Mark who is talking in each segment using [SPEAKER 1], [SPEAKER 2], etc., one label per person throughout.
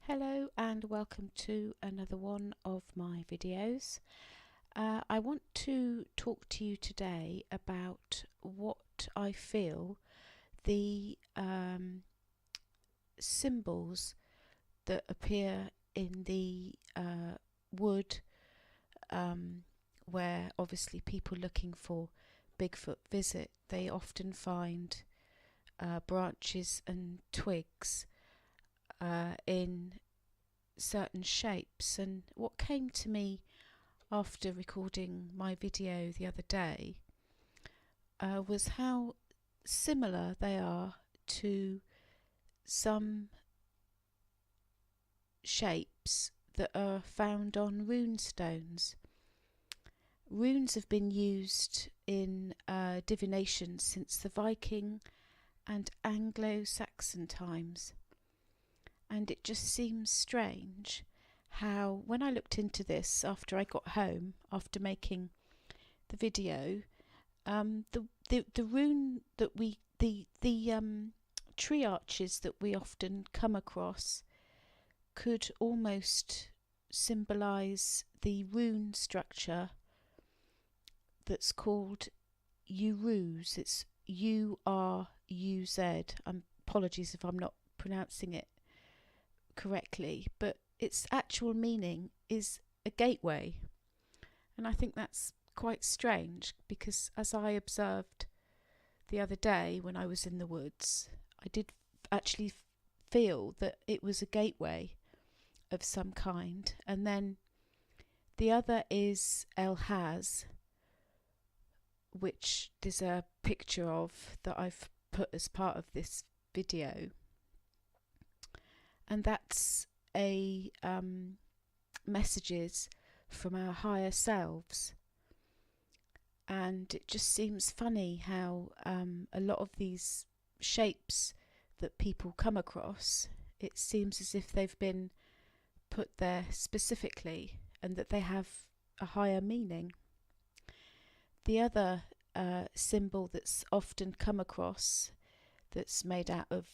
[SPEAKER 1] Hello and welcome to another one of my videos. I want to talk to you today about what I feel the symbols that appear in the wood where obviously people looking for Bigfoot visit. They often find branches and twigs in certain shapes, and what came to me after recording my video the other day was how similar they are to some shapes that are found on rune stones. Runes have been used in divination since the Viking and Anglo-Saxon times. And it just seems strange how, when I looked into this after I got home, after making the video, the rune that the tree arches that we often come across could almost symbolise the rune structure that's called Uruz. It's U-R-U-Z. Apologies if I'm not pronouncing it correctly, but its actual meaning is a gateway. And I think that's quite strange because, as I observed the other day when I was in the woods, I did actually feel that it was a gateway of some kind. And then the other is El Haz, which there's a picture of that I've put as part of this video. And that's a messages from our higher selves. And it just seems funny how a lot of these shapes that people come across, it seems as if they've been put there specifically and that they have a higher meaning. The other symbol that's often come across, that's made out of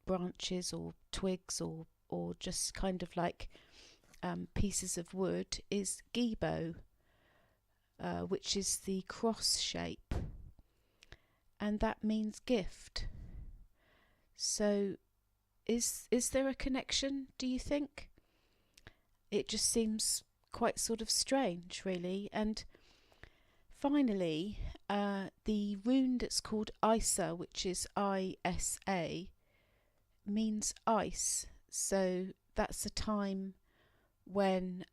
[SPEAKER 1] branches or twigs or just kind of like pieces of wood, is Gibo, which is the cross shape, and that means gift. So is there a connection, do you think? It just seems quite sort of strange, really. And finally, the rune that's called Isa, which is I-S-A, means ice. So that's a time when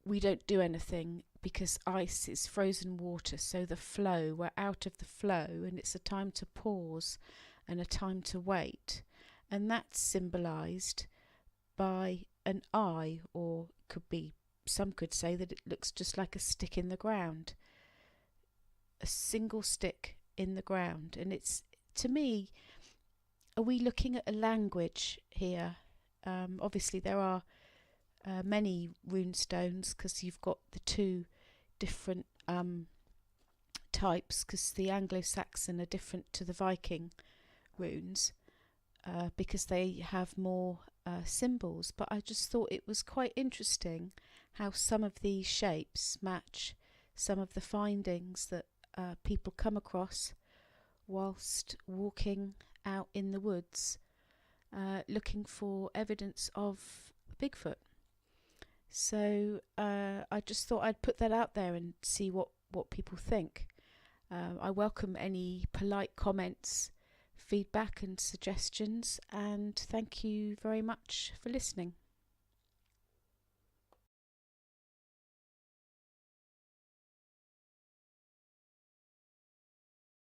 [SPEAKER 1] we don't do anything, because ice is frozen water, so the flow, we're out of the flow, and it's a time to pause and a time to wait. And that's symbolised by an eye, or could be, some could say that it looks just like a stick in the ground, a single stick in the ground. And it's, to me, are we looking at a language here? Obviously there are many rune stones, because you've got the two different types, because the Anglo-Saxon are different to the Viking runes, because they have more symbols. But I just thought it was quite interesting how some of these shapes match some of the findings that people come across whilst walking out in the woods looking for evidence of Bigfoot. So I just thought I'd put that out there and see what people think. I welcome any polite comments, feedback and suggestions, and thank you very much for listening.